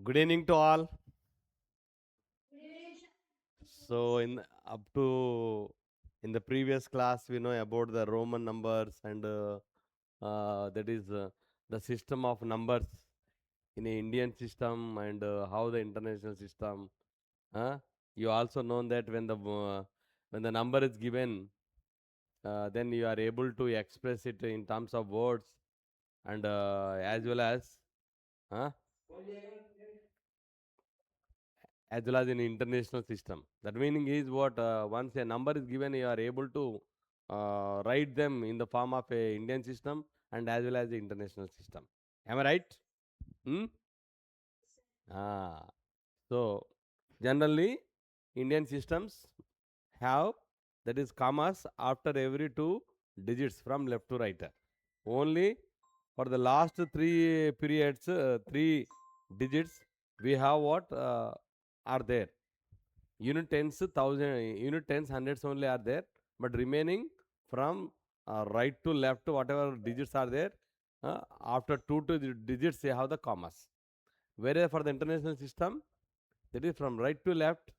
Good evening to all. So, up to in the previous class, we know about the Roman numbers and that is the system of numbers in the Indian system and how the international system. Uh, you also know that when the number is given, then you are able to express it in terms of words and uh, as well as in international system. That meaning is what once a number is given, you are able to write them in the form of a Indian system and as well as the international system. Am I right? Hmm? Ah. So generally, Indian systems have that is commas after every two digits from left to right. Only for the last three periods, three digits, we have what are there. Unit tens, thousand, unit tens, hundreds only are there, but remaining from right to left, whatever digits are there, after digits, they have the commas. Whereas for the international system, that is from right to left,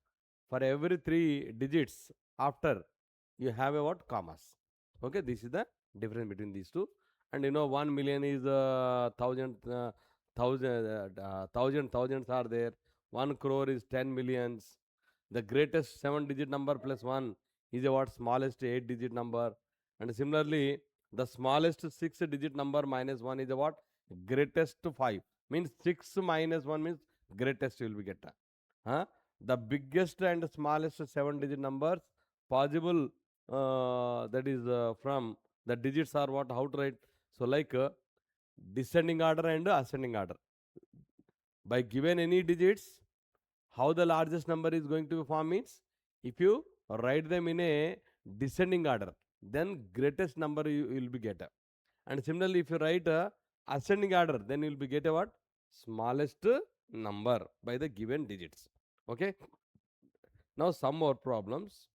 for every three digits after, you have a what commas. Okay, this is the difference between these two. And 1 million is thousands are there. 1 crore is 10 millions. The greatest 7-digit number plus 1 is a what smallest 8-digit number. And similarly, the smallest 6-digit number minus 1 is a what greatest 5. Means 6 minus 1 means greatest you will be get. Huh? The biggest and smallest 7-digit numbers possible, that is from the digits are what how to write. So like descending order and ascending order. By given any digits, how the largest number is going to be formed means if you write them in a descending order, then greatest number you will be get. And similarly, if you write a ascending order, then you will be get a what smallest number by the given digits. Okay. Now some more problems.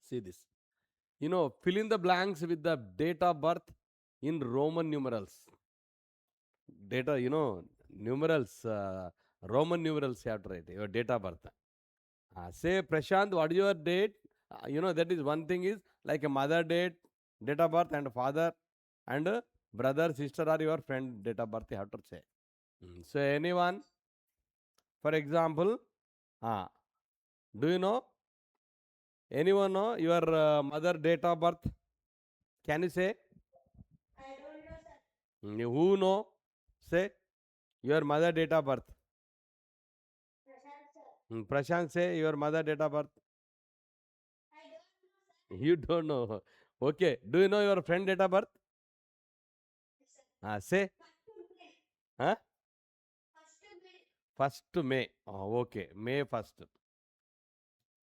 See this. Fill in the blanks with the date of birth in Roman numerals. Data, numerals, Roman numerals you have to write your date of birth. Say, Prashant, what is your date? That is one thing is like a mother date of birth, and father and brother, sister, or your friend date of birth you have to say. So, anyone, for example, uh, do you know, anyone know your mother date of birth? Can you say? Who know? Say your mother date of birth. Prashant, say your mother date of birth. You don't know. Okay. Do you know your friend date of birth? Say. Huh? 1st May. Oh, okay. May 1st.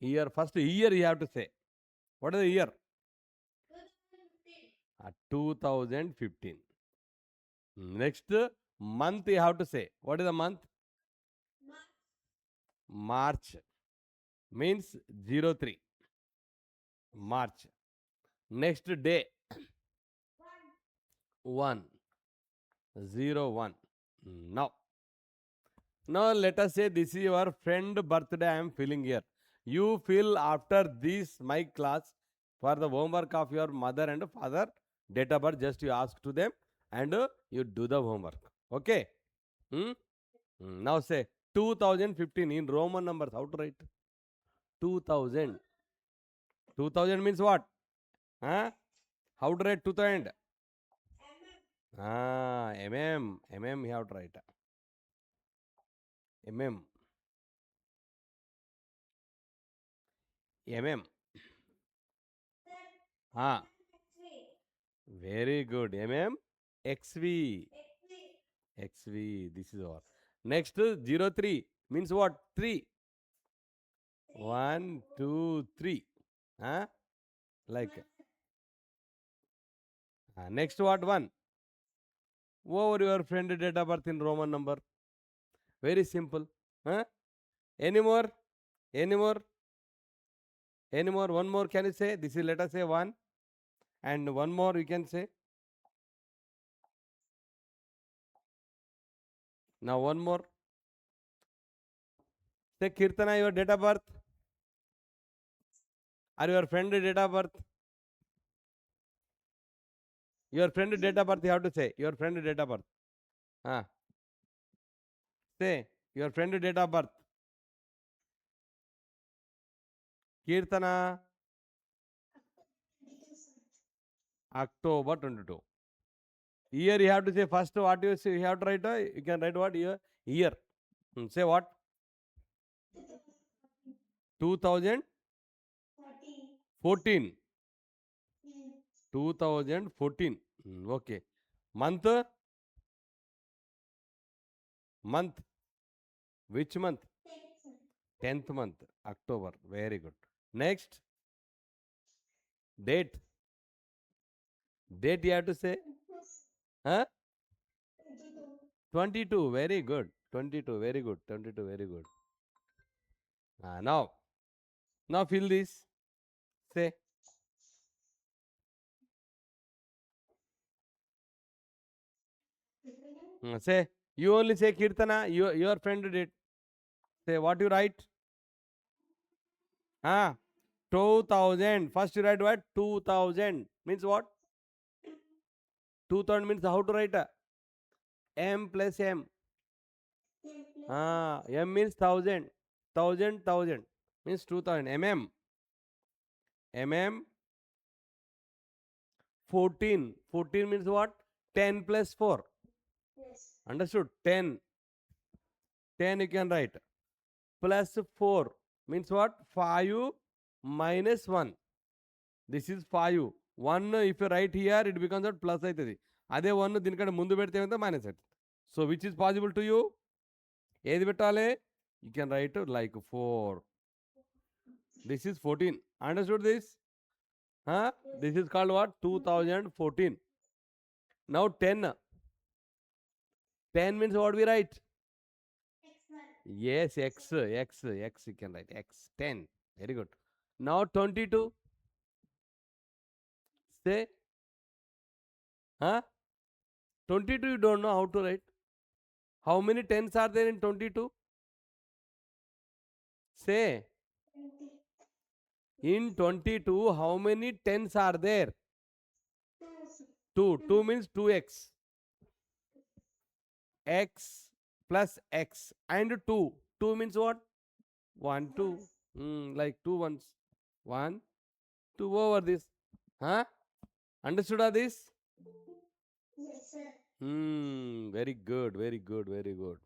Year, first year you have to say. What is the year? 2015. Next month you have to say. What is the month? March. Means 03. March. Next day. 101. Now let us say this is your friend birthday I am filling here. You fill after this my class for the homework of your mother and father date of birth. Just you ask to them and you do the homework. Okay. Hmm? Now say 2015 in Roman numbers. How to write? 2000. 2000 means what? Huh? How to write 2000? MM. You have to write. MM. MM. Ah. Very good. XV. XV. This is all. Next 03 means what? 3. 1, 2, 3. Huh? Like next what? 1. Over your friend date of birth in Roman number. Very simple. Huh? Any more? Any more? Any more? One more can you say? This is let us say 1. And one more you can say. Now one more. Say Kirtana, your date of birth. Or your friend date of birth. Your friend date of birth, you have to say. Your friend date of birth. Ah. Say your friend date of birth. Kirtana, October 22. Year you have to say first. What you say? You have to write. You can write what year? Year. Say what? 2014. 2014. Okay. Month. Month. Which month? 10th month. October. Very good. Next. Date. Date you have to say. Huh? 22. Very good. 22. Very good. 22. Very good. Now fill this. Say. Say. You only say Kirtana. Your friend did. Say what you write. 2000. First you write what? 2000. Means what? 2000 means how to write? M plus M. M means 1000. 1000 means 2000. MM 14. 14 means what? 10 plus 4. Understood? 10. 10 you can write. Plus 4 means what? 5 minus 1. This is 5. 1 if you write here, it becomes what? Plus aitadi. అదే 1 దీనికంటే ముందు పెడితే ఏమైతే minus అవుతుంది. So which is possible to you? ఏది పెట్టాలి? You can right like 4. This is 14. Understood this? This is called what? 2014. Now 10. 10 means what we write? Yes, X you can write. X, 10. Very good. Now 22. Say. 22 you don't know how to write. How many 10s are there in 22? Say. In 22, how many 10s are there? 2. 2 means 2x. X plus x and 2. 2 means what? 1, 2. Like 2 ones. 1, 2 over this. Understood this? Yes, sir. Very good, very good, very good.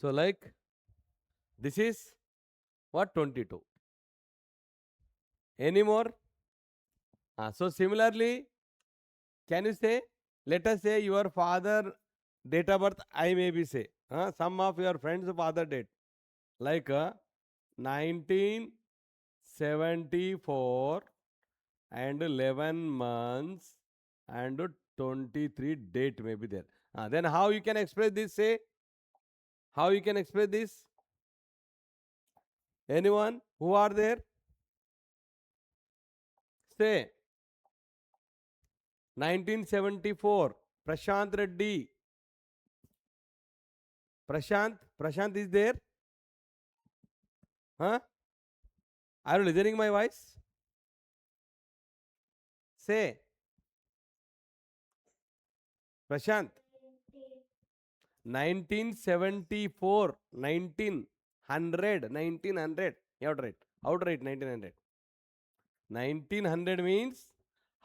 So like this is what? 22. Any more? So similarly, can you say, let us say your father date of birth, I maybe say. Some of your friends father date. Like 1974 and 11 months and 23 date may be there. Then how you can express this? Say, how you can express this? Anyone who are there? Say 1974. Prashant Reddy. Prashant is there? Are you listening my voice? Say. Prashant. 1974. 1900. You have to write. How to write 1900? 1900 means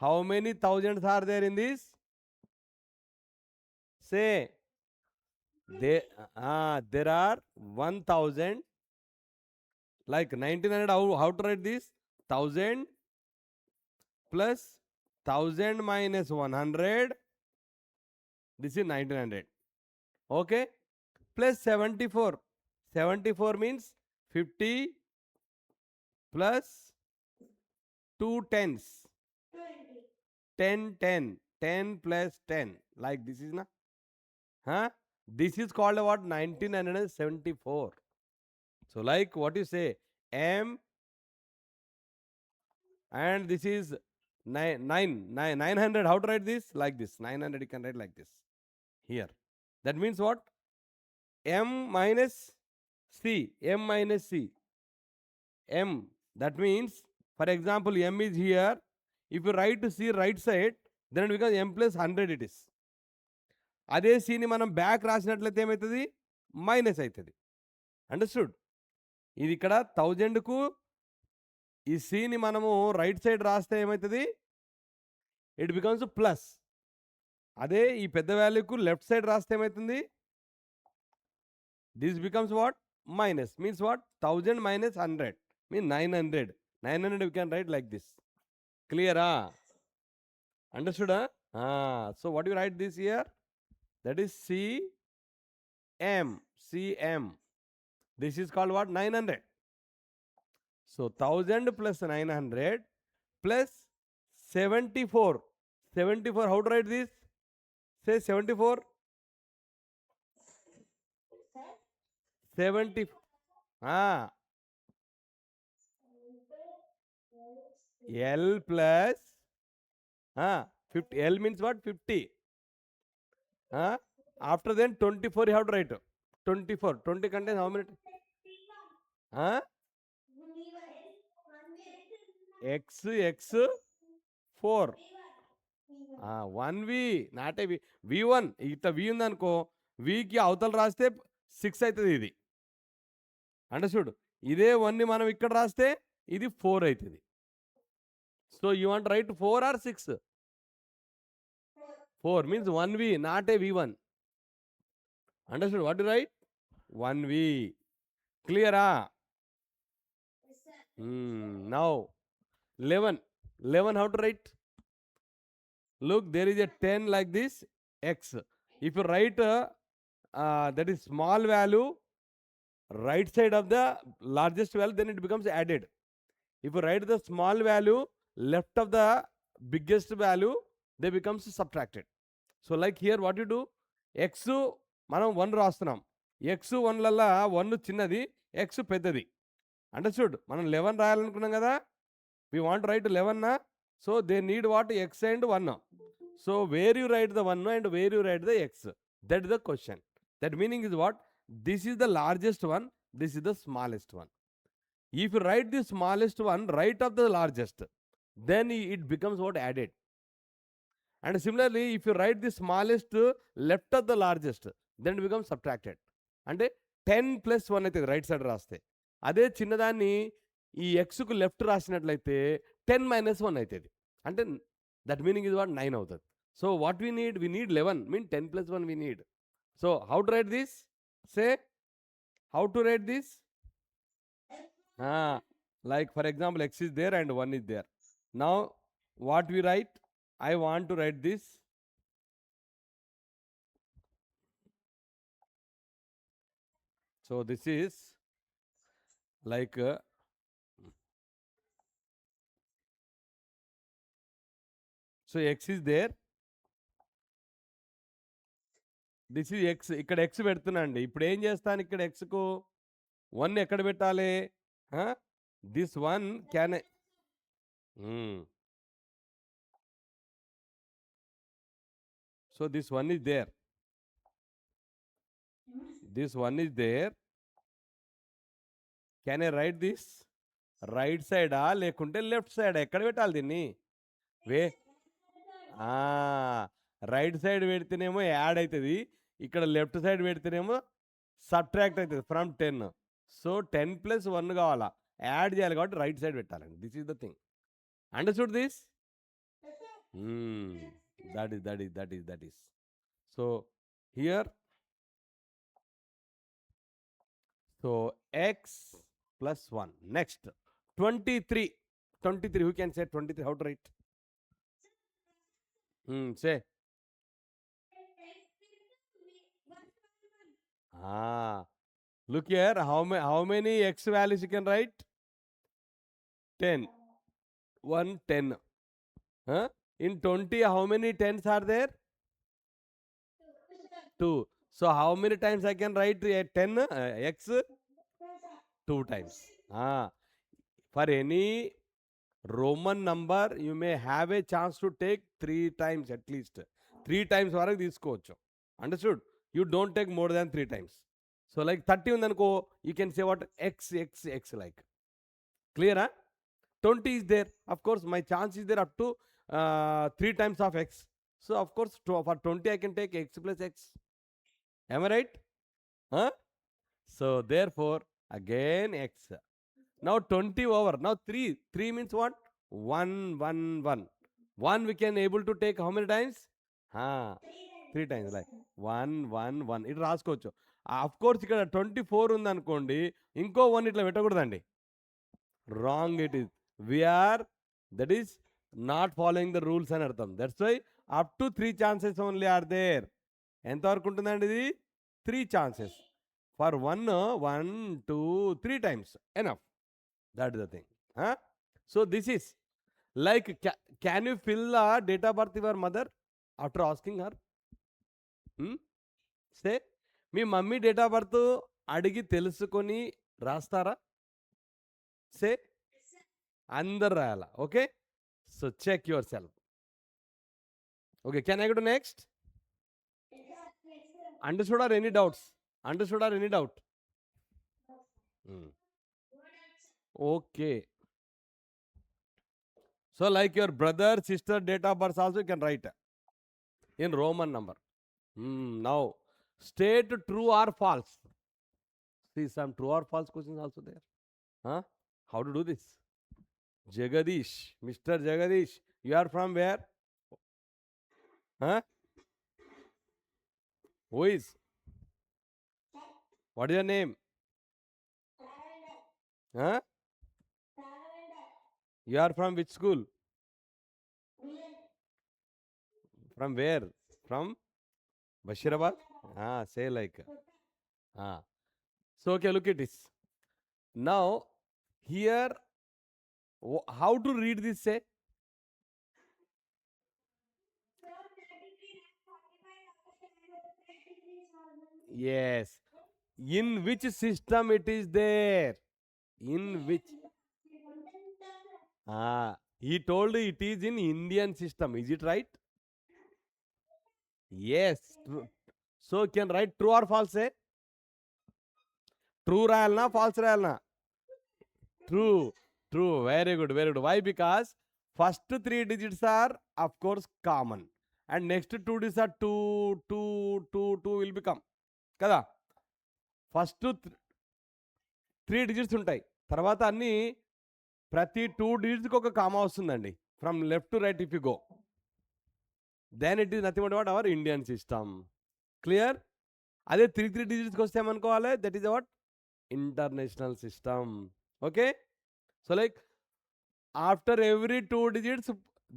how many thousands are there in this? Say. There are 1000. Like 1900, how to write this? 1000 plus 1000 minus 100. This is 1900. Okay? Plus 74. 74 means 50 plus 2 tens. 10, 10. 10 plus 10. Like this is na? This is called what? 1974. So like what you say? M and this is 900. How to write this? Like this. 900 you can write like this. Here. That means what? M minus C. M minus C. M. That means, for example, M is here. If you write to C right side, then it becomes M plus 100 it is. అదే సిని మనం back రాసినట్లయితే ఏమవుతుంది? Minus అవుతుంది. Understood? ఇది ఇక్కడ 1000కు ఈ సిని మనము రైట్ సైడ్ రాస్తే ఏమవుతుంది? It becomes plus. అదే ఈ పెద్ద వాల్యూకు లెఫ్ట్ సైడ్ రాస్తే ఏమవుతుంది? This becomes what? Minus. Means what? 1000 minus 100 means 900. 900 we can write like this. Clear? Understood? So what do you write this here? That is CM. CM. This is called what? 900. So 1000 plus 900 plus 74. 74. How to write this? Say 74. 70. L plus 50. L means what? 50. After then 24 you have to write. 24. 20 contains how many? X 4. 1V. Not a V. V1. ఇట్లా V ఉందనుకో, Vకి అవతల రాస్తే 6 అవుతుంది ఇది. Understood? ఇదే 1ని మనం ఇక్కడ రాస్తే ఇది 4 అవుతుంది. So you want right 4 or 6? 4 means 1V, not a V1. Understood? What to write? 1V. Clear? Now 11. 11 how to write? Look, there is a 10 like this, X. If you write that is small value right side of the largest value, then it becomes added. If you write the small value left of the biggest value, they becomes subtracted. So like here what you do? X మనం 1 రాస్తున్నాం. X 1 లల్లా 1 చిన్నది, X పెద్దది. Understood? మనం 11 రాయాలనుకున్నాం కదా. We want to write 11 na. So they need what? X and 1. So where you write the 1 and where you write the X? That is the question. That meaning is what? This is the largest one, this is the smallest one. If you write the smallest one right of the largest, then it becomes what? Added. And similarly, if you write the smallest left of the largest, then it becomes subtracted. అంటే 10 plus 1 అవుతుంది right side రాస్తే. అదే చిన్నదాన్ని ఈ ఎక్స్కు left రాసినట్లయితే 10 minus 1 అవుతుంది. అంటే that meaning is what? 9 అవుతుంది. So what we need? We need 11. Mean 10 plus 1 we need. So how to right this? Say how to right this? Like for example, X is there and 1 is there. Now what we write? I want to write this. So this is like so X is there. This is X. ఇక్కడ X పెడుతున్నాండి. ఇప్పుడు ఏం చేస్తాను? ఇక్కడ Xకు 1 ఎక్కడ పెట్టాలి? This 1 can so this 1 is there. This 1 is there. Can I write this? Right సైడా లేకుంటే left సైడా? ఎక్కడ పెట్టాలి దీన్ని? రైట్ సైడ్ పెడితేనేమో యాడ్ అవుతుంది, ఇక్కడ లెఫ్ట్ సైడ్ పెడితేనేమో సబ్ట్రాక్ట్ అవుతుంది ఫ్రమ్ 10. సో 10 plus 1 కావాలా, యాడ్ చేయాలి కాబట్టి రైట్ సైడ్ పెట్టాలండి. This is the thing. Understood this? that is. So here, so X plus 1. Next 23. Who can say 23? How to write? Say. Look here. How many X values you can write? 10. 1 10. In 20, how many 10s are there? 2. So how many times I can write 10 X? 2 times. For any Roman number, you may have a chance to take 3 times at least. 3 times వరకు తీసుకోవచ్చు. Understood? You don't take more than 3 times. So like 30 ఉందనుకో, you can say what? X like. Clear, huh? 20 is there. Of course, my chance is there up to 3 times of X. So of course, for 20 I can take X plus X. Am I right? Huh? So therefore, again X. Now 20 over. Now 3. 3 means what? 1, 1, 1. 1 we can able to take how many times? 3 times. Like 1, 1, 1. ఇటు రాసుకోవచ్చు. Of course, ఇక్కడ 24 ఉందనుకోండి, ఇంకో 1 ఇట్లా పెట్టకూడదండి. Wrong it is. We are, that is not following the rules అని అర్థం. That's why up to 3 chances only are there. ఎంతవరకు ఉంటుందండి ఇది? 3 chances. For 1, 1, 2, 3 times. Enough. That is the thing. Huh? So this is like, can you fill the date of birth of your mother after asking her? Say, మీ mummy date of birth అడిగి తెలుసుకొని రాస్తారా? Say, అందరు రాయాలా. Okay, so check yourself. Okay, can I go to next? Understood or any doubts? Understood or any doubt? Okay. So like your brother, sister, date of birth also you can write in Roman number. Now, state true or false. See some true or false questions also there. Huh? How to do this? Jagadish, Mr. Jagadish, you are from where? Huh? Who is? What is your name? Huh? You are from which school? From where? From Bashirabad? Say like. So okay, look at this. Now, here, how to read this, say? Yes. In which system it is there? In which? He told it is in Indian system. Is it right? Yes. True. So can write true or false, say? True rayalna, false rayalna? True. True. Very good. Very good. Why? Because first 3 digits are, of course, common. And next 2 digits are 2, 2, 2, 2 will become. Kada? First 3 digits ఉంటాయి. తర్వాత అన్ని ప్రతి 2 digitsకి ఒక comma వస్తుందండి. From left to right if you go. Then it is nothing but what? Our Indian system. Clear? అదే 3 digitsకి వస్తే ఏమనుకోవాలి? That is what? International system. Okay? So like, after every 2 digits,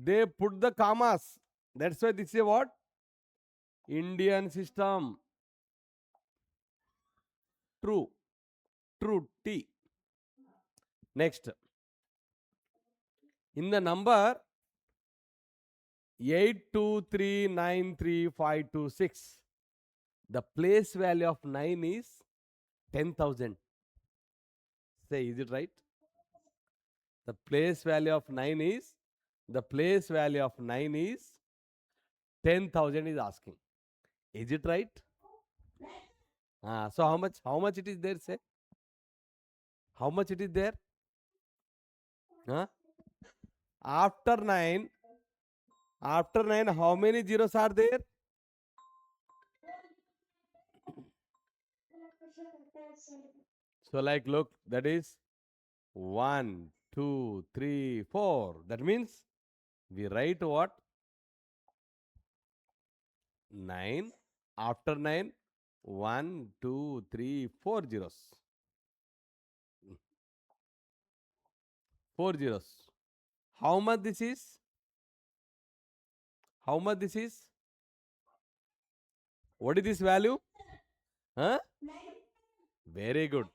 they put the commas. That's why this is what? Indian system. True. True. T. Next. In the number 823935526, the place value of 9 is 10,000. Say, is it right? The place value of 9 is 10,000 is asking. Is it right? So how much it is there, say? How much it is there? After 9, how many zeros are there? So like, look, that is 1, 2, 3, 4. That means we write what? 9. After 9, 1, 2, 3, 4 zeros. 4 zeros. How much this is? How much this is? What is this value? Very good.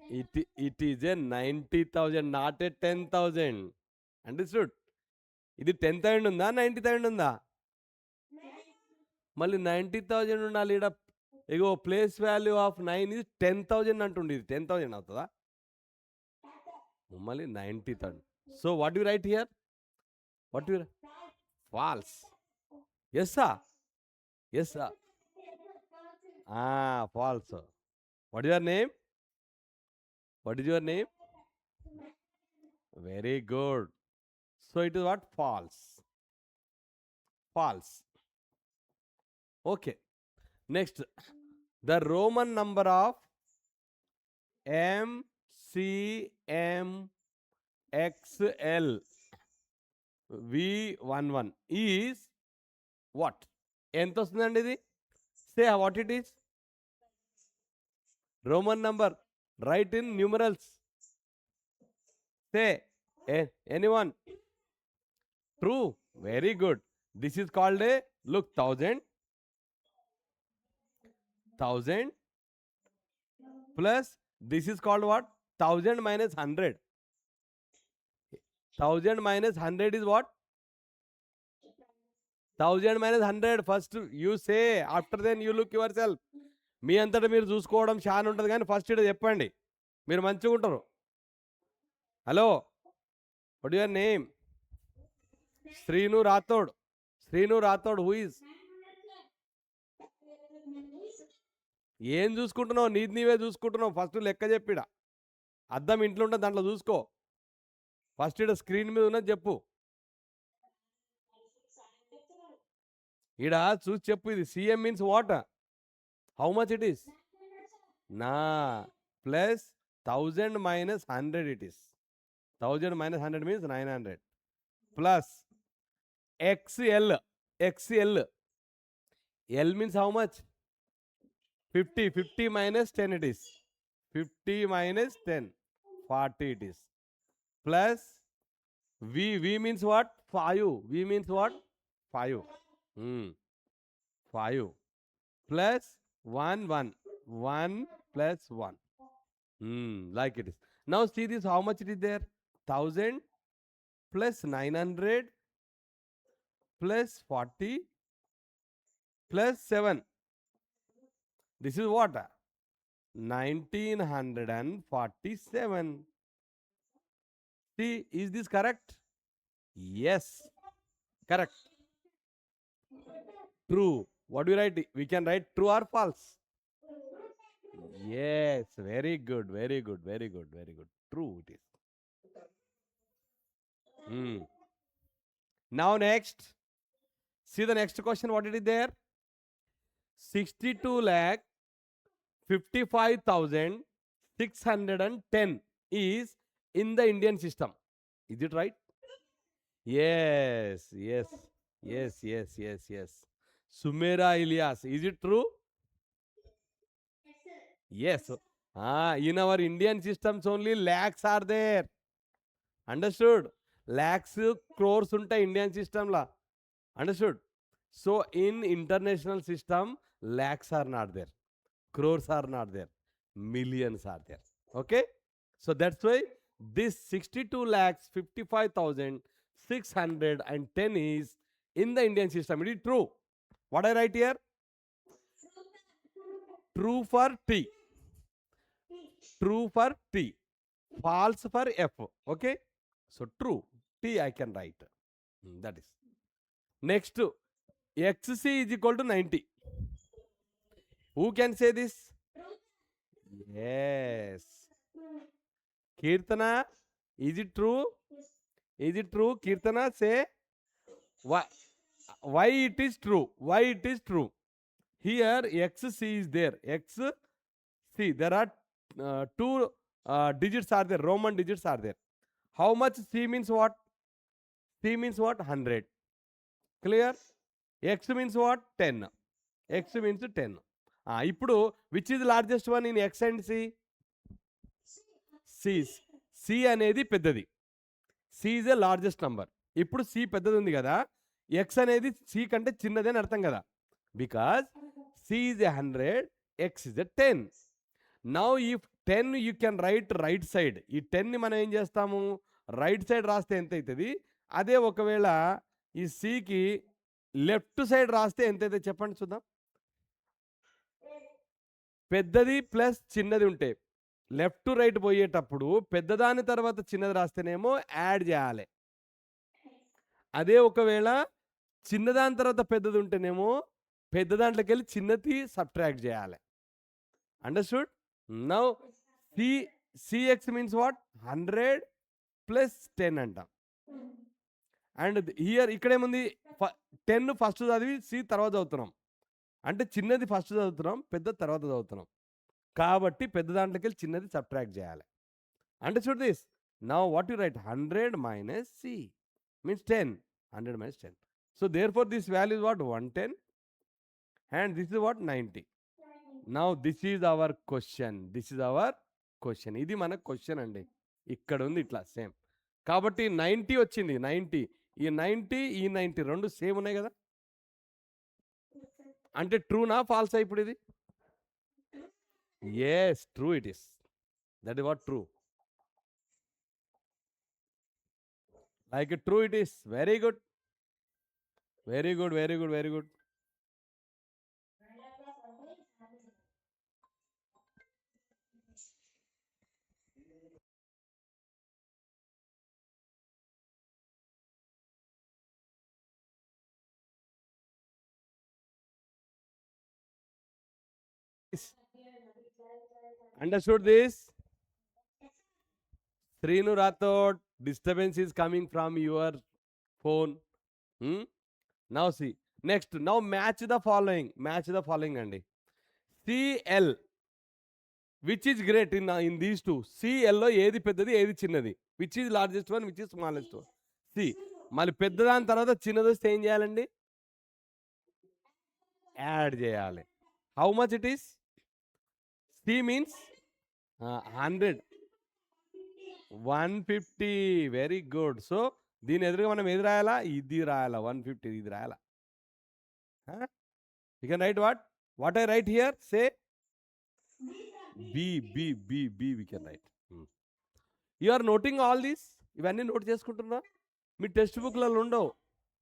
It is a 90,000, not a 10,000. Understood? ఇది 10,000 ఉందా, 90,000 ఉందా? మళ్ళీ 90,000 ఉండాలి. ఇక్కడ ఇగో place value of 9 ఇది 10,000 అంటుండి. ఇది 10,000 అవుతుందా? మళ్ళీ 90,000. So what do you write here? What do you write? False. Yes, sir. Yes, sir. False. What is your name? What is your name? Very good. So it is what? False. False. Okay. Next, the Roman number of MCMXL V11 is what? ఎంత వస్తుందండి ఇది? Say what it is. Roman number. Write in numerals. Say anyone. True. Very good. This is called a look 1000 plus this is called what? 1000 minus 100. 1000 minus 100 is what? 1000 minus 100. First you say, after then you look yourself. మీ అంతటా మీరు చూసుకోవడం చాలా ఉంటుంది కానీ first ఇటు చెప్పండి, మీరు మంచిగా ఉంటారు. Hello, what your name? Srinu Rathod. Srinu Rathod. Who is? ఏం చూసుకుంటున్నావు? నీవే చూసుకుంటున్నావు. ఫస్ట్ లెక్క చెప్పిడ. అద్దం ఇంట్లో ఉంటుంది, దాంట్లో చూసుకో. ఫస్ట్ ఇడ స్క్రీన్ మీద ఉన్నది చెప్పు. ఈడ చూసి చెప్పు. ఇది CM means what? How much it is? నా plus 1000 minus 100 it is. 1000 minus 100 means 900 plus XL. XL. L means how much? 50. 50 minus 10 it is. 50 minus 10. 40 it is. Plus V. V means what? 5. V means what? 5. 5. Plus 1. 1 plus 1. Like it is. Now see this, how much it is there? 1000 plus 900 plus 40 plus 7. This is what? 1947. See, is this correct? Yes, correct. True. What do you write? We can write true or false. Yes, very good, very good, very good, very good. True it is. Now next, see the next question. What it is there? 62,55,610 is in the Indian system. Is it right? Yes, yes, yes, yes, yes, yes. Sumera Ilyas. Is it true? Yes. In our Indian systems only lakhs are there. Understood? Lakhs, crores unta Indian system la. Understood? So in international system, lakhs are not there. Crores are not there. Millions are there. Okay? So that's why this 62,55,610 is in the Indian system. It is true. What I write here? True for T. True for T. False for F. Okay? So true. T I can write. That is. Next, XC is equal to 90. Who can say this? Yes. Kirtana, is it true? Is it true? Kirtana, say why it is true. Why it is true? Here XC is there. XC, there are 2 digits are there. Roman digits are there. How much? C means what? C means what? 100. Clear? X means what? 10. X means 10. ఇప్పుడు which is the largest one in X and C? C. C అనేది పెద్దది. C is the largest number. ఇప్పుడు C పెద్దది ఉంది కదా, X అనేది C కంటే చిన్నది అని అర్థం కదా. Because C is 100, X is 10. Now if 10 you can write right side. ఈ 10 ని మనం ఏం చేస్తాము? రైట్ సైడ్ రాస్తే ఎంత అవుతుంది? అదే ఒకవేళ ఈ సికి లెఫ్ట్ సైడ్ రాస్తే ఎంత అయితే చెప్పండి చూద్దాం. పెద్దది ప్లస్ చిన్నది ఉంటే లెఫ్ట్ టు రైట్ పోయేటప్పుడు పెద్దదాని తర్వాత చిన్నది రాస్తేనేమో యాడ్ చేయాలి. అదే ఒకవేళ చిన్నదాని తర్వాత పెద్దది ఉంటేనేమో పెద్ద దాంట్లోకెళ్ళి చిన్నది సబ్ట్రాక్ట్ చేయాలి. Understood? Now C CX means what? 100 plus 10 అంటాం. అండ్ హియర్ ఇక్కడేముంది? 10 ఫస్ట్ చదివి సి తర్వాత చదువుతున్నాం. అంటే చిన్నది ఫస్ట్ చదువుతున్నాం, పెద్దది తర్వాత చదువుతున్నాం. కాబట్టి పెద్ద దాంట్లోకెళ్ళి చిన్నది సబ్ట్రాక్ట్ చేయాలి. Understood this? Now what you right? 100 minus C means 10. 100 minus 10. So therefore this value is what? 110 and this is what? 90. Now this is our question. This is our question. ఇది మన క్వశ్చన్ అండి. ఇక్కడ ఉంది ఇట్లా same. కాబట్టి 90 వచ్చింది. 90 ఈ 90 ఈ 90 రెండు సేమ్ ఉన్నాయి కదా. అంటే ట్రూనా ఫాల్సా ఇప్పుడు ఇది? Yes, true it is. That is what true. Like true it is. Very good, very good, very good, very good. Understood this? Srinu Rathod, disturbance is coming from your phone. Now see. Next, now match the following. Match the following అండి. CL. Which is great in these two? CL లో ఏది పెద్దది, ఏది చిన్నది? Which is largest one, which is smallest one? C. మళ్ళీ పెద్దదాని తర్వాత చిన్నది వస్తే ఏం చేయాలండి? యాడ్ చేయాలి. How much it is? C means 100. 150. Very good. So దీని ఎదురుగా మనం ఏది రాయాలా? ఇది రాయాలా. 150 ఇది రాయాలా. You can write what? What I write here? Say B B B B we can write. You are noting all these? ఇవన్నీ నోట్ చేసుకుంటున్నా? మీ టెక్స్ట్ బుక్లలో ఉండవు.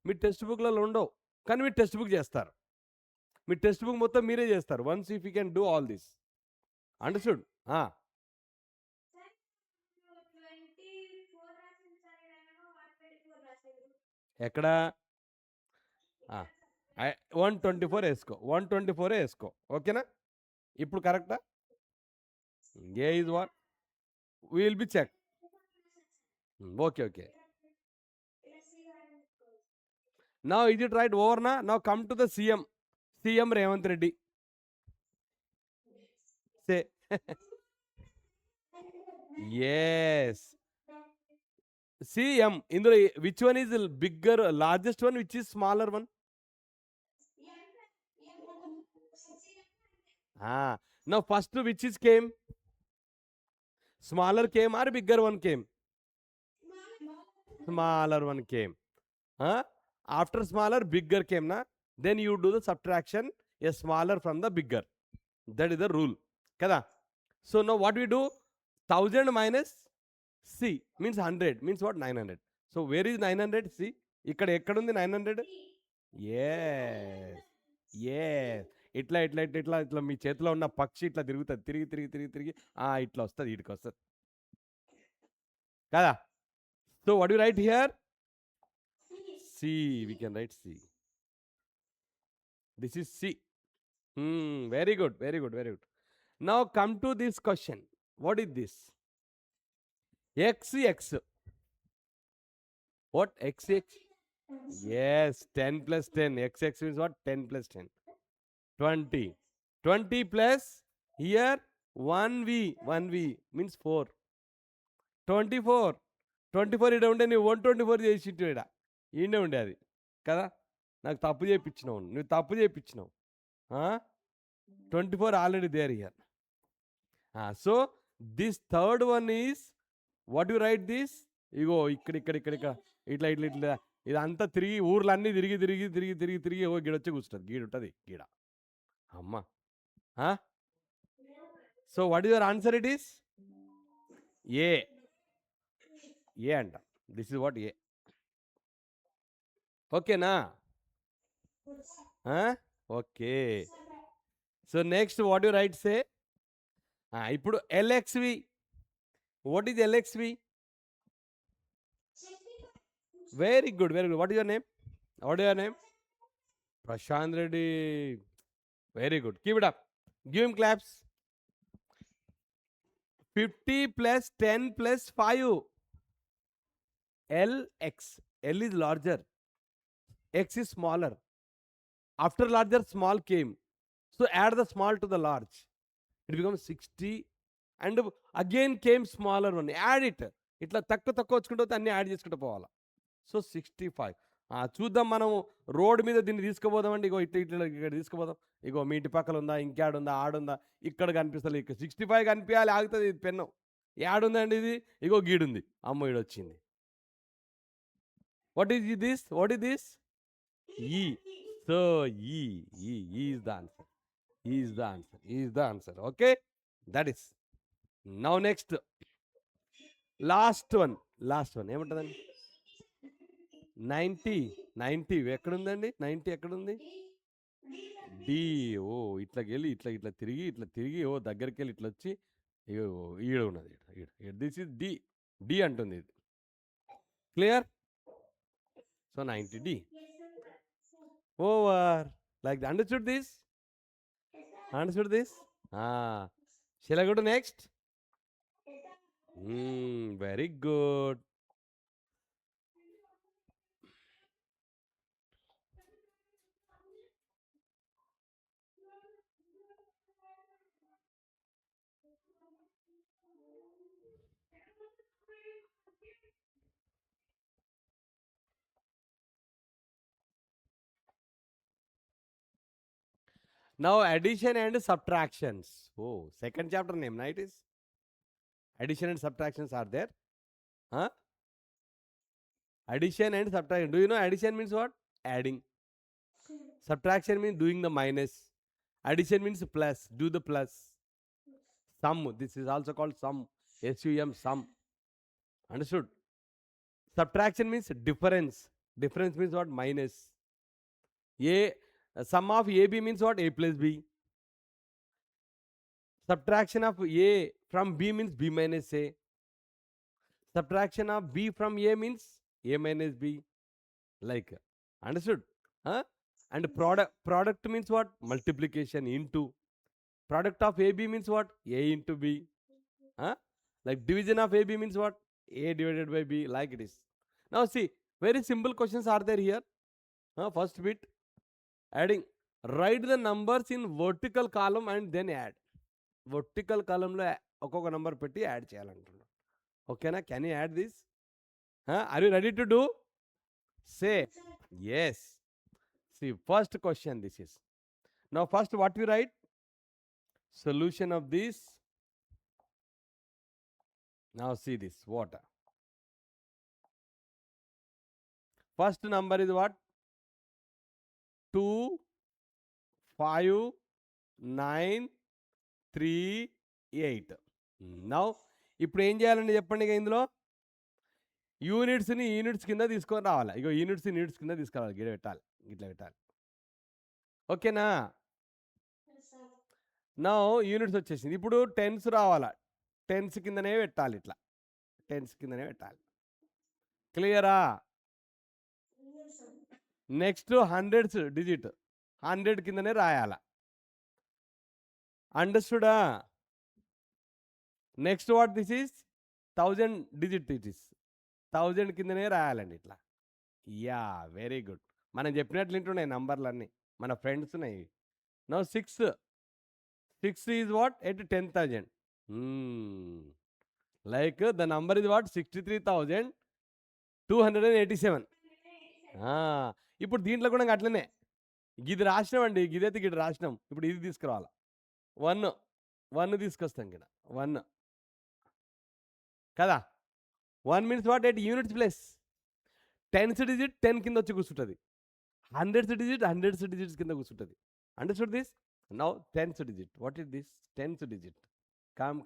మీ టెక్స్ట్ బుక్లలో ఉండవు, కానీ మీరు టెక్స్ట్ బుక్ చేస్తారు. మీ టెక్స్ట్ బుక్ మొత్తం మీరే చేస్తారు. Once if you can do all this. Understood? ఎక్కడ? 124 వేసుకో. 124 వేసుకో. ఓకేనా? ఇప్పుడు కరెక్టా? A is what? Will be check. Okay, okay. Now is it right? Over నా? Now come to the CM. CM Revanth Reddy. Say yes. CM ఇందులో which one is bigger, largest one, which is smaller one? Now first which is came? Smaller came or bigger one came? Smaller one came. After smaller, bigger came na? Then you do the subtraction, a smaller from the bigger. That is the rule. Kada? So now what we do? 1000 minus C means 100 means what? 900. So where is 900? See, ఇక్కడ ఎక్కడుంది 900? Yes, yes. ఇట్లా ఇట్లా ఇట్లా ఇట్లా ఇట్లా మీ చేతిలో ఉన్న పక్షి ఇట్లా తిరుగుతుంది. తిరిగి తిరిగి తిరిగి తిరిగి ఇట్లా వస్తుంది, ఇటుకి వస్తుంది కదా. So what you right here? C. We can write C. This is C. Very good, very good, very good. Now come to this question. What is this? X. What? X. Yes, 10 plus 10. X means what? 10 plus 10. 20. 20 plus here 1V. 1V means 4. 24. 24 ఇక్కడ ఉంటే నువ్వు 124 చేసి ఇక్కడ ఈయనే ఉండే అది కదా. నాకు తప్పు చేయించినావు, నువ్వు తప్పు చేయించినావు. 24 already there here. So this third one is what you write this? ఇగో ఇక్కడ ఇక్కడ ఇక్కడ ఇక్కడ ఇట్లా ఇట్లా ఇట్లా ఇదంతా తిరిగి ఊర్లన్నీ తిరిగి తిరిగి తిరిగి తిరిగి తిరిగి గీడొచ్చి కూర్చుంటుంది. గీడుంటుంది గీడ. అమ్మ. So what is your answer? It is A. A అంట. This is what A. ఓకేనా? Okay. So next what you write? Say ఇప్పుడు LXV. What is LXV? Very good, very good. What is your name? What is your name? Prashant Reddy. Very good. Keep it up. Give him claps. 50 plus 10 plus 5. LX. L is larger. X is smaller. After larger, small came. So add the small to the large. It becomes 60. And again came smaller one. Add it. ఇట్లా తక్కువ వచ్చుకుంటూ పోతే అన్ని add చేసుకుంటూ పోవాలి. So 65. చూద్దాం మనం road మీద దీన్ని తీసుకుపోదామండి. ఇగో ఇట్లా ఇక్కడ తీసుకుపోదాం. ఇగో మీ ఇంటి పక్కల ఉందా, ఇంకేడుందా, ఆడుందా, ఇక్కడ కనిపిస్తుంది. ఇక్కడ 65 కనిపించాలి, ఆగుతుంది ఇది పెన్ను. యాడుందండి ఇది? ఇగో గీడుంది. అమ్మో ఈడు వచ్చింది. What is this? What is this? E. So E is the answer. E is the answer. E is the answer. Okay? That is. Now next. Last one. ఏముంటుందండి? 90 ఎక్కడుందండి? 90 ఎక్కడుంది? డి. ఓ ఇట్లకి వెళ్ళి ఇట్లా తిరిగి ఓ దగ్గరికి వెళ్ళి ఇట్లా వచ్చి ఈడ ఉన్నది. దిస్ ఇస్ డి అంటుంది ఇది. Clear? So 90D. Over. Like understood this? Understood this? Shall I go to next? Very good. Now addition and subtractions. Oh, second chapter name, right? Is addition and subtractions are there? Huh? Addition and subtraction. Do you know addition means what? Adding. Subtraction means doing the minus. Addition means plus. Do the plus. Sum. This is also called sum. SUM, sum. Understood? Subtraction means difference. Difference means what? Minus. Sum of AB means what? A plus B. Subtraction of A from B means B minus A. Subtraction of B from A means A minus B. Like, understood? And product means what? Multiplication into. Product of AB means what? A into B. Like division of AB means what? A divided by B. Like it is. Now see, very simple questions are there here. First bit, adding. Write the numbers in vertical column and then add. Vertical column lo ఒక్కొక్క number పెట్టి add చేయాలంటున్నాను. ఓకేనా? Can you add this? Are you ready to do? Say yes. See, first question this is. Now first what we write? Solution of this. Now see this. What? First number is what? 2, 5, 9, 3, 8. Now ఇప్పుడు ఏం చేయాలండి చెప్పండి? ఇక ఇందులో యూనిట్స్ని units కింద తీసుకొని రావాలి. ఇక యూనిట్స్ కింద తీసుకురావాలి. ఇట్లా పెట్టాలి. ఓకేనా? నా యూనిట్స్ వచ్చేసింది. ఇప్పుడు టెన్స్ రావాలా. టెన్స్ కిందనే పెట్టాలి. ఇట్లా టెన్స్ కిందనే పెట్టాలి. క్లియరా? నెక్స్ట్ హండ్రెడ్స్ డిజిట్ 100 కిందనే రాయాల. అండర్స్టూడా? Next what this is 1000 digit. It is 1000 కిందనే రాయాలండి ఇట్లా. Yeah, very good. మనం చెప్పినట్లు వింటున్నాయి నంబర్లన్నీ. మన ఫ్రెండ్స్ ఉన్నాయి. No 6 is what? At 10,000. Like the number is what? 63,287. ఇప్పుడు దీంట్లో కూడా అట్లనే గిది రాసినామండి. గిదైతే గిది రాసినాం. ఇప్పుడు ఇది తీసుకురావాలి. 1 తీసుకొస్తాం ఇక్కడ. 1 కదా? 1 means what? At units place. Tens digit 10 కింద వచ్చి కూర్చుంటుంది. హండ్రెడ్స్ డిజిట్స్ కింద కూర్చుంటుంది. Understood this? Now tens digit. What is this? Tens digit. Comma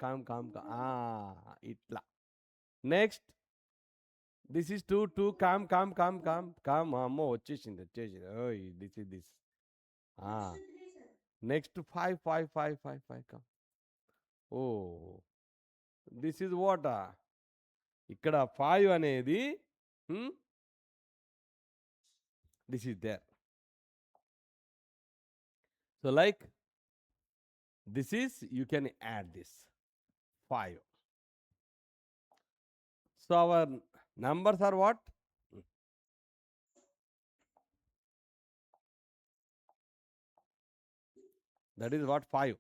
ఇట్లా. Next this is 2 comma. అమ్మో వచ్చేసింది. ఓయ్ this is this. Next 5 comma. Oh this is what ఇక్కడ 5 అనేది this is there. So like this is you can add this 5. సో అవర్ numbers are what? That is what? 5.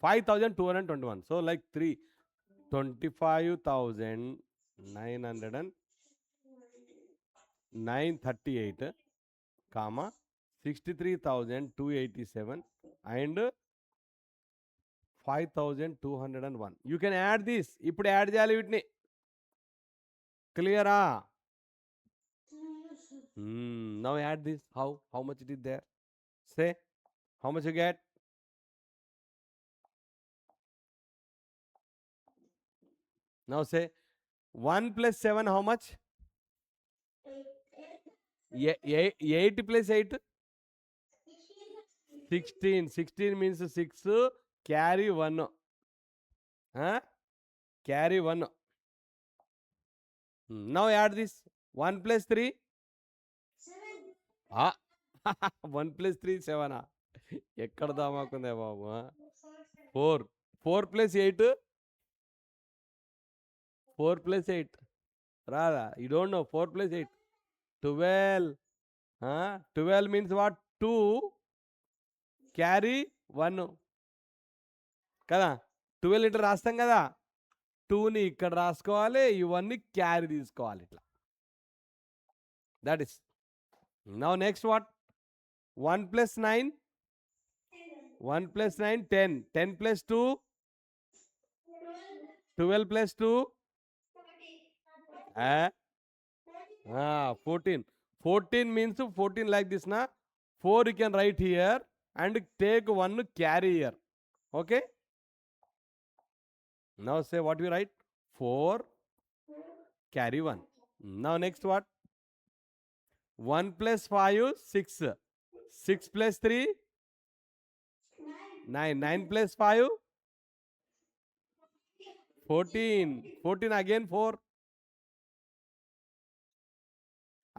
5,221. So like 3. 25,938, comma 63,287 and 5,201. You can add this. ఇప్పుడు add చేయాలి వీటిని. క్లియరా? Now add this. How much it is there? Say how much you get? Now say 1 plus 7 how much? 8 plus 8? 16. 16 means 6 carry 1. Carry 1. Now add this. 1 plus 3? 1 plus 3 7. ఎక్కడ దామాకుందే బాబు? 4. 4 plus 8? 4 plus 8. రాదా? You don't know. 4 plus 8. 12. 12 means what? 2 carry 1 కదా. 12 ఇట్లా రాస్తాం కదా. 2ని ఇక్కడ రాసుకోవాలి, ఇవన్నీ క్యారీ తీసుకోవాలి ఇట్లా. That is. Now next what? 1 plus 9? 1 plus 9 10. 10 plus 2? 12 plus 2? 14. 14 means 14 like this na. 4 you can write here and take 1 carry here. Okay. Now say what we write? 4 carry 1. Now next what? 1 plus 5 6. 6 plus 3 9. 9 plus 5 14. 14 again 4.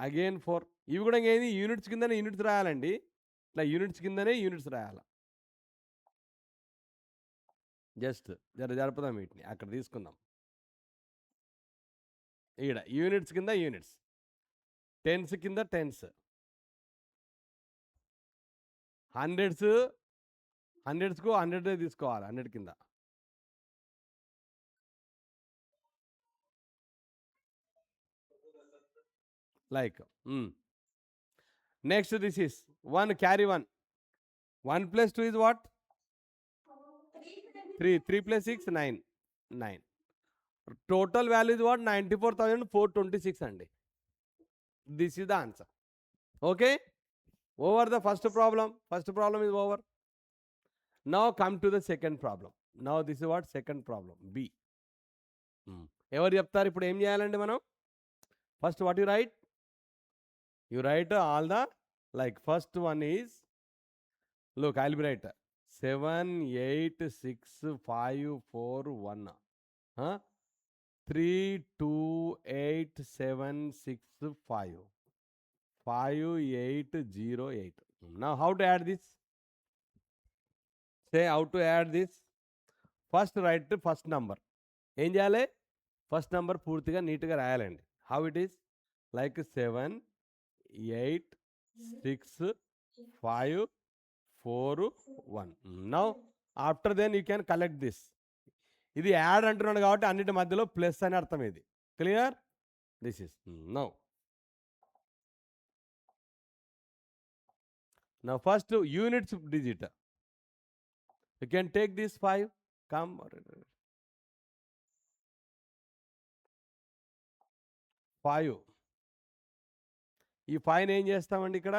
Again 4. ఇవి కూడా ఏది units కిందనే units రాయాలండి. ఇట్లా units కిందనే units రాయాలి. Just జరుపుదాం వీటిని, అక్కడ తీసుకుందాం. ఈడ యూనిట్స్ కింద యూనిట్స్, టెన్స్ కింద టెన్స్, హండ్రెడ్స్కు 100 తీసుకోవాలి. 100 కింద like next this is 1 carry 1. 1 plus 2 is what? 3. 3 plus 6 9. 9. Total value is what? 94,426 andi. This is the answer. Okay, over the first problem. First problem is over. Now come to the second problem. Now this is what? Second problem B. ఎవరు చెప్తారు ఇప్పుడు ఏం చేయాలండి మనం? First what you write? You write all the, like first one is, look, I'll be write 7 8 6 5 4 1 3 2 8 7 6 5 5 8 0 8. Now how to add this? Say how to add this. First write first number. ఏం చేయాలి? First number పూర్తిగా నీట్గా రాయాలండి. How it is? Like 7 8 6 5 4 1. Now after then you can collect this. ఇది add అంటున్నాడు కాబట్టి అన్నిటి మధ్యలో ప్లస్ అని అర్థం. ఇది clear? This is now. Now first units digit. You can take this 5. Come. Five. ఈ 5 ఏం చేస్తామండి ఇక్కడ?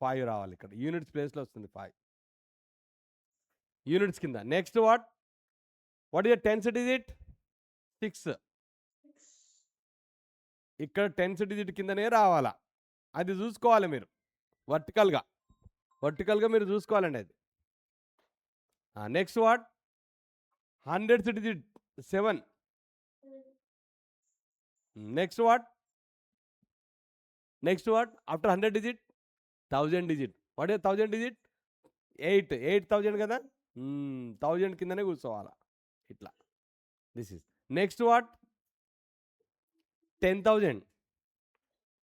ఫైవ్ రావాలి ఇక్కడ. యూనిట్స్ ప్లేస్లో వస్తుంది 5 యూనిట్స్ కింద. Next what is tense digit? 6. ఇక్కడ టెన్స్ డిజిట్ కిందనే రావాలా. అది చూసుకోవాలి మీరు వర్టికల్గా మీరు చూసుకోవాలండి అది. Next what 100th digit 7. Next what after 100 digit 1000 digit. What is 1000 digit 8,000 కదా. 1000 కిందనే కూర్చోవాలా ఇట్లా. దిస్ ఇస్ నెక్స్ట్ వాట్ 10,000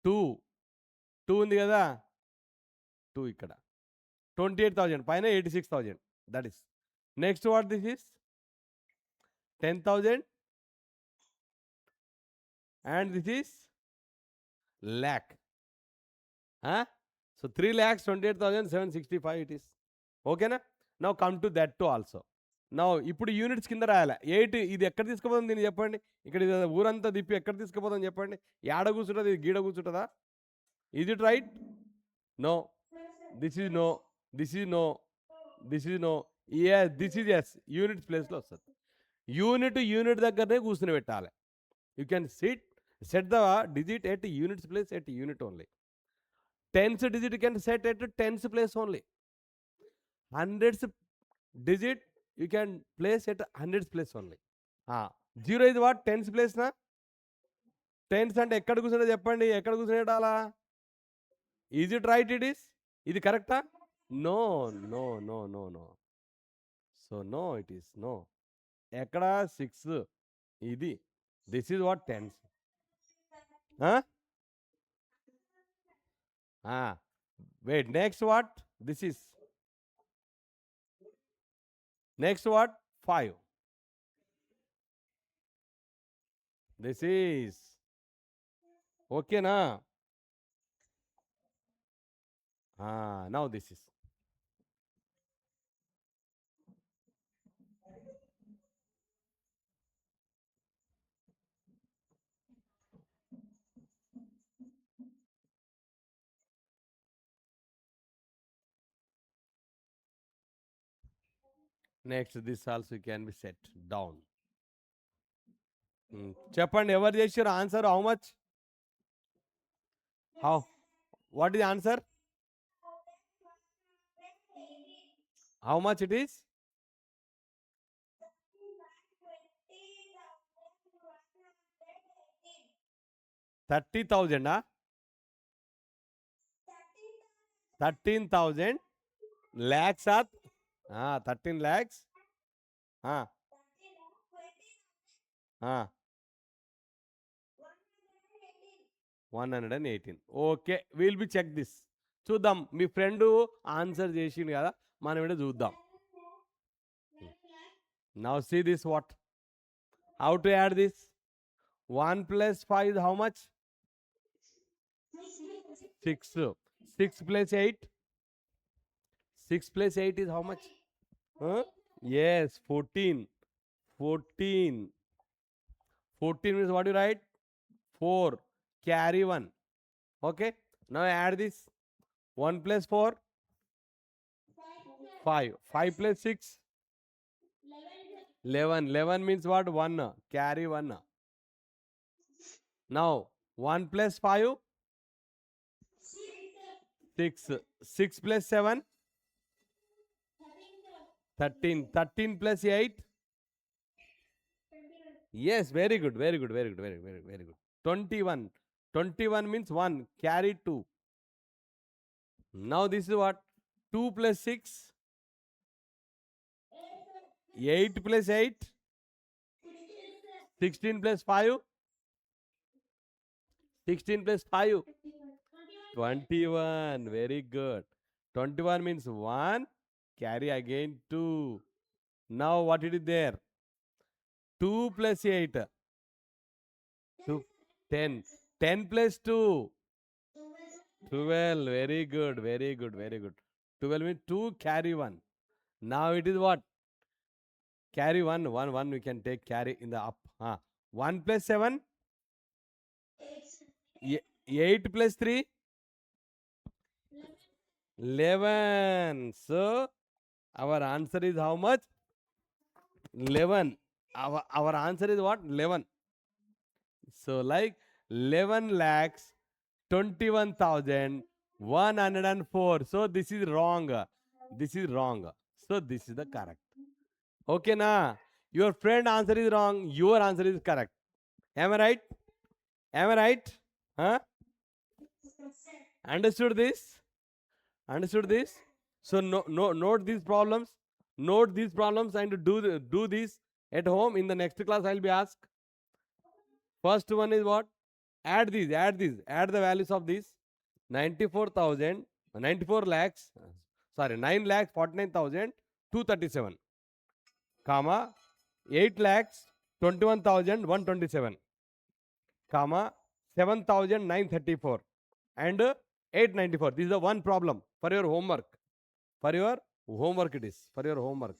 2 ఉంది కదా 2 ఇక్కడ 28,000 పైన 86,000 that is next what this is 10,000 and this is lakh. So 3,28,765 it is. Okay na? Now come to that too also. Now ఇప్పుడు units కింద రాయాలి. 8 ఇది ఎక్కడ తీసుకుపోతుంది దీన్ని చెప్పండి. ఇక్కడ ఇది ఊరంతా తిప్పి ఎక్కడ తీసుకుపోతుందని చెప్పండి. యాడ కూర్చుంటుంది, ఇది గీడ కూర్చుంటుందా? Is it right? No. This is no, this is no, this is no. This is yes. Units ప్లేస్లో వస్తుంది. యూనిట్ దగ్గరనే కూర్చుని పెట్టాలి. You can set the digit at units place at unit only. Tens digit you can set at tens place only. Hundreds digit you can place at hundreds place only. Zero is what? Tens place na. Tens అంటే ఎక్కడ కూర్చుంటే చెప్పండి, ఎక్కడ కూర్చుని పెట్టాలా? Is it right? It is. ఇది కరెక్టా? No no no no no. So no, it is no. ఎక్కడ 6 ఇది. This is what tens. Wait, next what? This is. Next what? 5. This is. Okay na? Now this is. Next, this also can be set down. చెప్పండి ఎవరు చేశారు answer? How much? What is answer? How much it is? 30,000. 13,000 lakhs are 13 lakhs. 118. Okay, will be check this. చూద్దాం. మీ friend answer చేసిండు కదా, మనం కూడా చూద్దాం. Now see this what. How to add this? 1 plus 5 is how much? 6. 6 plus 8. 6 plus 8 is how much? Yes, 14. 14 means what you write? 4. Carry 1. Okay. Now add this. 1 plus 4. 5. 5 plus 6. 11. 11 means what? 1. Carry 1. Now 1 plus 5. 6. 6 plus 7. 13. 13 plus 8. Yes, very good. 21. 21 means 1. Carry 2. Now this is what? 2 plus 6. 8 plus 8. 16 plus 5. 16 plus 5. 21. Very good. 21 means 1. Carry again 2. Now what it is there? 2 plus 8. 2. 10. 10 plus 2. 12. Very good. 12 means 2. Carry 1. Now it is what? Carry 1. 1 we can take carry in the up. 1 plus 7. 8 plus 3. 11. So our answer is how much? 11. Our answer is what? 11. So like 11 lakhs 21,104. So this is wrong. This is wrong. So this is the correct. Okay, na? Your friend answer is wrong. Your answer is correct. Am I right? Am I right? Huh? Yes, sir. Understood this? Understood this? So note these problems. Note these problems and do this at home. In the next class, I'll be asked. First one is what? Add these. Add the values of these. 94,000, 94 lakhs. Sorry, 9 lakhs 49,237, comma 8 lakhs 21,127, comma 7,934 and 894. This is the one problem for your homework. For your homework it is. For your homework.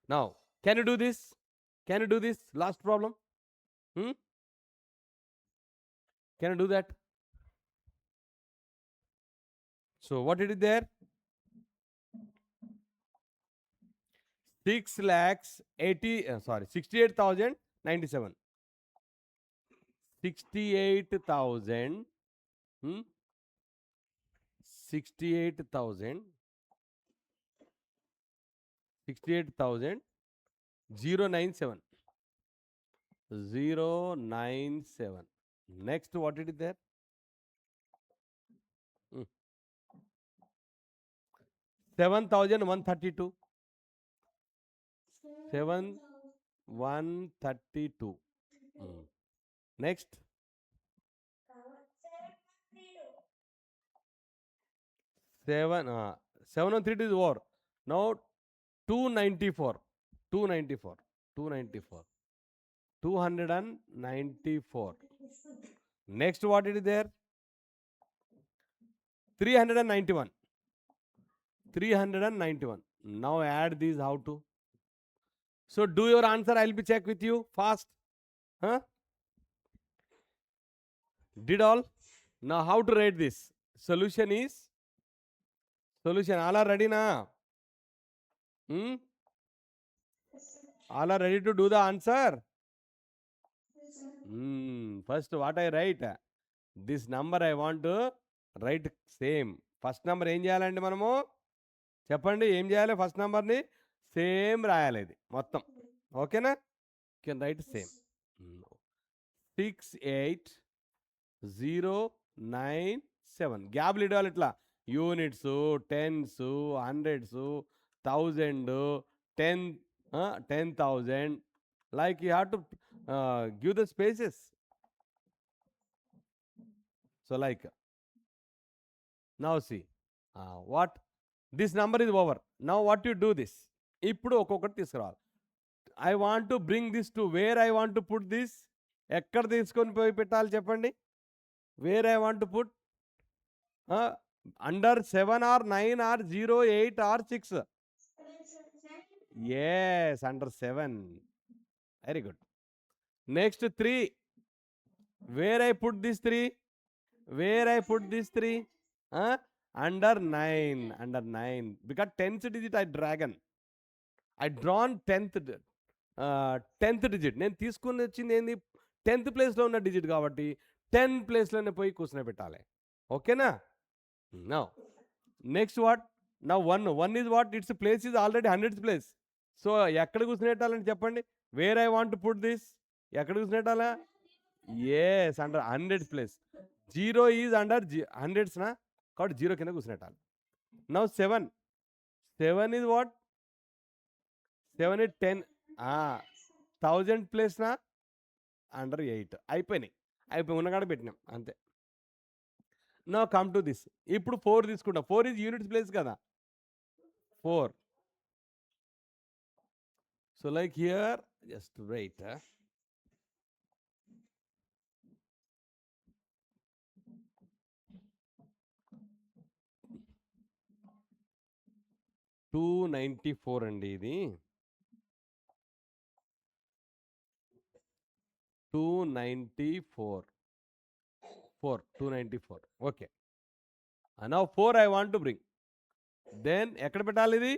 Now, can you do this? Can you do this last problem? Can you do that? So what it is there? 68,097. 68,000. 68,000. 68,000. 097. 097. Next, what it is there? 7,132. 7,132. Next, 7,132 is over. Now 294. 294. 294. 294. Next, what it is there? 391. 391. Now add these how to. So do your answer. I'll be check with you fast. Huh? Did all? Now how to write this? Solution is solution. All are ready now? All are ready to do the answer? First, what I write? This number I want to write same. First number ఏం చేయాలండి మనము చెప్పండి ఏం చేయాలి first నెంబర్ని same రాయాలి ఇది మొత్తం ఓకేనా కెన్ రైట్ సేమ్ 68,097 గ్యాప్లు ఇవ్వాలి ఇట్లా units tens hundreds 1,000 10,000 like you have to give the spaces. So like now see what this number is over. Now what you do this? ఇప్పుడు ఒక్కొక్కటి తీసుకురావాలి. I want to bring this to where I want to put this. ఎక్కడ తీసుకొని పోయి పెట్టాలి చెప్పండి. Where I want to put under 7 or 9 or 0, 8 or 6. Yes, under 7. Very good. Next 3. Where I put this 3? Where I put this 3? Under 9. Under 9. Because 10th digit I dragon. I drawn 10th digit. నేను తీసుకుని వచ్చింది ఏంది 10th ప్లేస్లో ఉన్న digit కాబట్టి 10 ప్లేస్లోనే పోయి కూర్చుని పెట్టాలి ఓకేనా నౌ నెక్స్ట్ వాట్ నా 1 is what its place is already 100th place. సో ఎక్కడ కూర్చుని పెట్టాలని చెప్పండి where I want put this ఎక్కడ కూర్చుని పెట్టాలా yes under 100th place. 0 is under 100s నా కాబట్టి 0 కింద కూర్చుని పెట్టాలి now 7 is what 7 is 10 1000 place నా అండర్ 8 అయిపోయి ఉన్నకాడ పెట్టినాం అంతే నౌ కమ్ టు దిస్ ఇప్పుడు 4 తీసుకుంటాం 4 ఈజ్ యూనిట్స్ ప్లేస్ కదా 4. So like here just wait 294 అండి ఇది 294 okay now 4 I want to bring then ఎక్కడ పెట్టాలి ఇది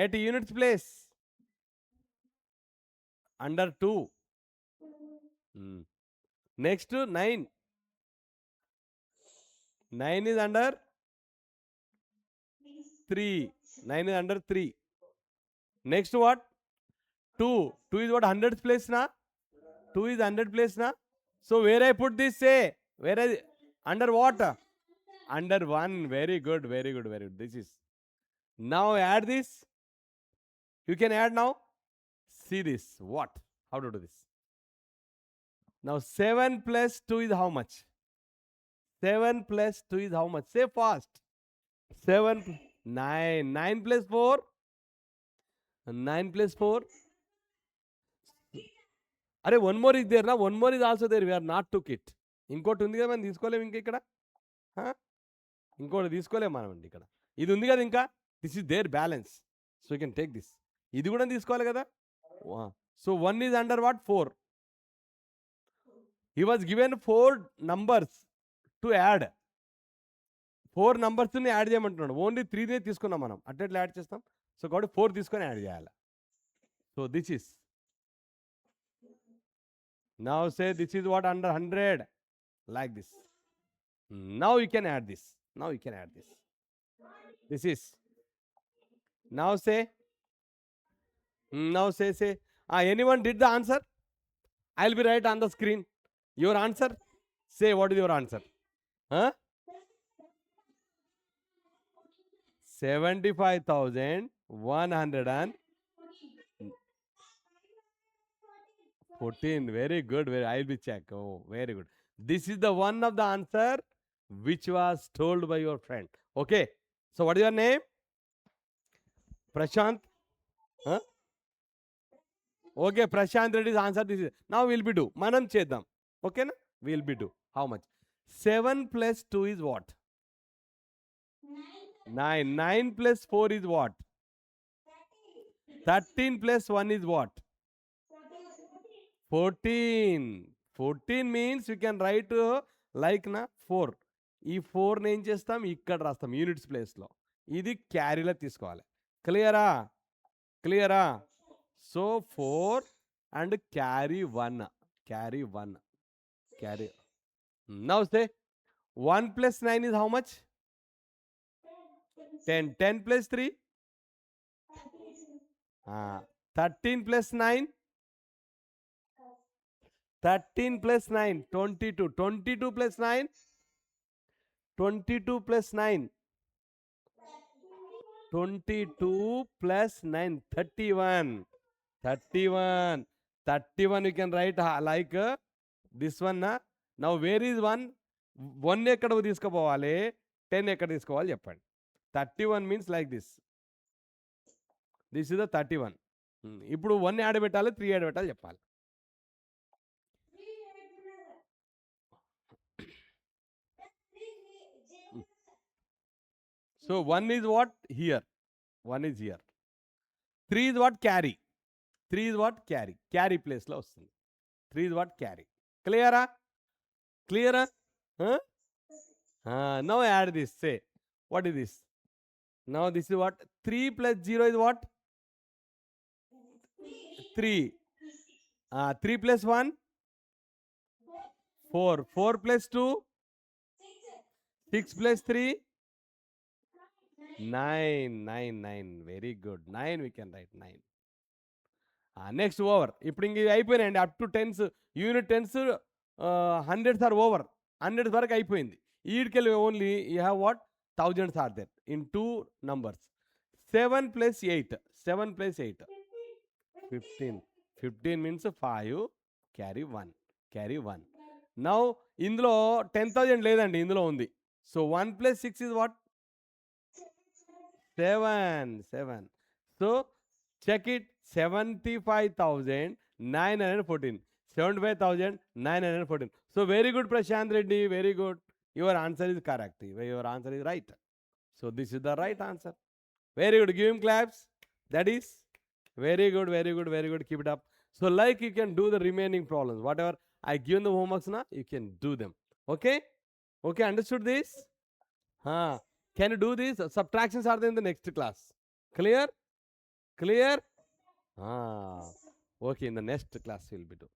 at units place under 2. Next 9 9 is under 3. 9 is under 3. Next what? 2. 2 is what? 100th place na? 2 is 100th place na? So where I put this, say? Where I, under what? Under 1. Very good, very good, very good. This is. Now add this. You can add now. See this. What? How to do this? Now 7 plus 2 is how much? 7 plus 2 is how much? Say fast. 7, 9. 9 plus 4. 9 plus 4. అరే one more is there నా, one more is also there, we're not took it. ఇంకోటి ఉంది కదా మనం తీసుకోలేము ఇంకా ఇక్కడ, ఇంకోటి తీసుకోలేము మనం అండి ఇక్కడ. ఇది ఉంది కదా ఇంకా, this is there balance, so you can take this. ఇది కూడా తీసుకోవాలి కదా. So 1 is under what? 4. He was given 4 numbers to add. 4 నంబర్స్ని యాడ్ చేయమంటున్నాడు. ఓన్లీ 3నే తీసుకున్నాం మనం. అట్లా యాడ్ చేస్తాం. సో కాబట్టి 4 తీసుకొని యాడ్ చేయాలి. So this is. Now say this is what? Under 100. Like this. Now you can add this. Now you can add this. This is. Now say. Now say. Anyone did the answer? I'll be right on the screen. Your answer? Say what is your answer? 75,114. Very good. I'll be check. Oh, very good. This is the one of the answer which was told by your friend. Okay. So what is your name? Prashant. Okay, Prashant Reddy's answer. This is. Now we'll be do. Manam cheddam. Okay na? We'll be do. How much? 7 plus 2 is what? 9. 9 plus 4 is what? 13 plus 1 is what? 14. 14 means you can write like na 4. ఈ 4 ఏం చేస్తాం? ఇక్కడ రాస్తాం units ప్లేస్లో. ఇది క్యారీలో తీసుకోవాలి. క్లియరా? So 4 and carry 1. Carry 1. Carry. Now say 1 plus 9 is how much? 10. 10 plus 3? 13 plus 9? 13 plus 9, 22. 22 plus 9? 22 plus 9? 22 plus 9, 31. 31 you can write like this one na. Now where is 1? 1 ఎక్కడ తీసుకోవాలి, 10 ఎక్కడ తీసుకోవాలి చెప్పండి. 31 means like this. This is the 31. ఇప్పుడు 1 add పెట్టాలి, 3 add పెట్టాలి చెప్పాలి. So 1 is what? Here. 1 is here. 3 is what? Carry. 3 is what? Carry. Carry place lo vastundi. 3 is what? Carry. Clear? Now add this. Say, what is this? Now this is what? 3 plus 0 is what? 3. 3 plus 1? 4. 4 plus 2? 6 plus 3? 9. Very good. 9 we can write 9. Next over. ఇప్పుడు ఇంక అయిపోయినాయండి. Up to 10s, unit 10s, 100s are over. 100s వరకు అయిపోయింది. ఈడికెళ్ళి only you have what? 1000s are there in 2 numbers. 7 plus 8. 7 plus 8. 15. 15 means 5. Carry 1. Carry 1. Now ఇందులో 10,000 లేదండి, ఇందులో ఉంది. So 1 plus 6 is what? 7. So check it. 75,914. 75,914. So very good, Prashant Reddy. Very good. Your answer is correct. Your answer is right. So this is the right answer. Very good. Give him claps. That is very good. Keep it up. So like you can do the remaining problems. Whatever I given the homeworks na, you can do them. Okay? Understood this? Can you do this? Subtractions are there in the next class. Clear? Okay, in the next class we'll be doing.